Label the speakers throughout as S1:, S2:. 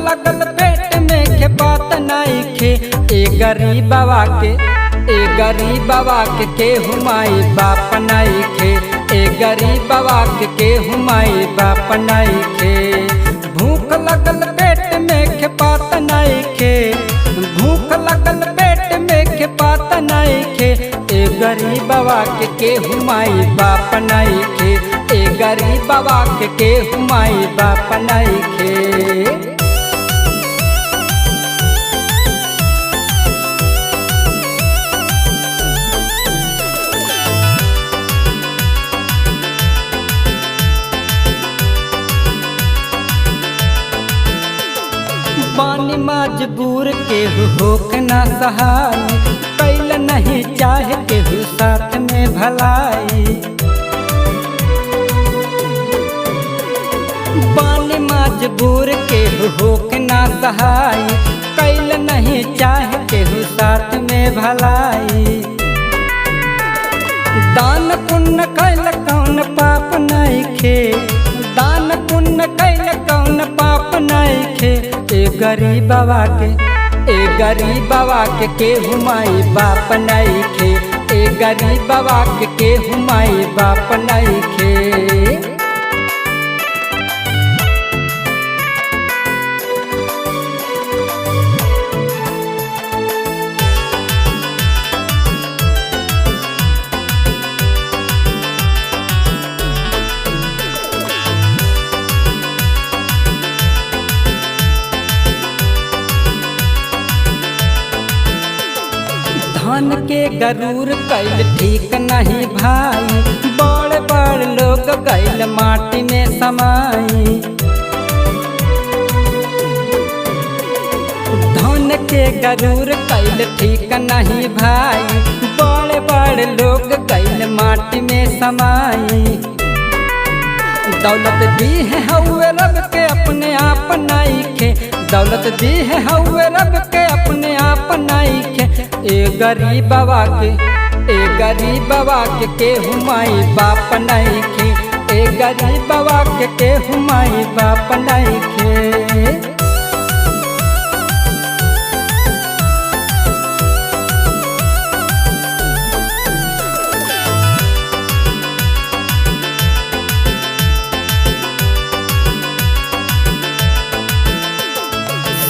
S1: लगल पेट में के बात नहीं खे। ए गरीबवा के हुमाई बाप नहीं खे। ए गरीबवा के हुमाई बाप नहीं खे। भूख लगल पेट में के बात नहीं खे। भूख लगल पेट में के बात नहीं खे। ए गरीबवा के हुमाई बाप नहीं खे। ए गरीबवा के हुमाई बाप नहीं खे। पानी मजबूर केहू होक ना सहाय। कैल नहीं चाहे केहू साथ में भलाई। पानी मजबूर केहू होक ना सहाय। कैल नहीं चाहे केहू साथ में भलाई। दान पुण्य कैल कौन पाप नहीं खे। दान पुण्य कैल कौन पाप नहीं खे। ए गरीबवा के हुमाई बाप नहीं खे। ए गरीबवा के हुमाई बाप नहीं खे। धन के गरूर कैल ठीक नहीं भाई। बड़ बड़ लोग गैल माटी में समाई। धन के गरूर कैल ठीक नहीं भाई। बड़ बड़ लोग गैल माटी में समाई। दौलत दी है हउए रब के अपने आप नहीं खे। दौलत दी है हउए रब के अपने आप नहीं खे। ए गरीबवा के हुमाई बाप नहीं खे। ए गरीबवा के हुमाई बाप नहीं खे।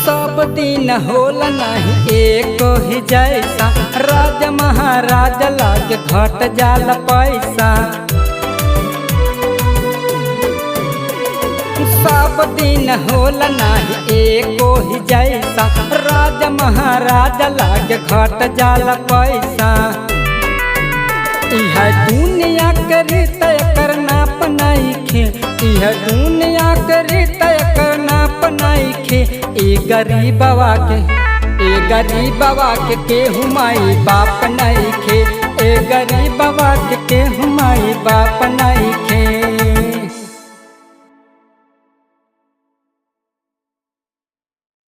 S1: सब दिन होला नहीं एको ही जैसा। राजा महाराजा लागे घट जाला पैसा। सब दिन होला नहीं एको ही जैसा। राजा महाराजा लागे घट जाला पैसा। यह दुनिया के रीत करना नहीं खे। यह दुनिया के रीत करना नहीं खे। ए गरीबवा के हुमाई बाप नहीं खे। ए गरीबवा के हुमाई बाप नहीं खे।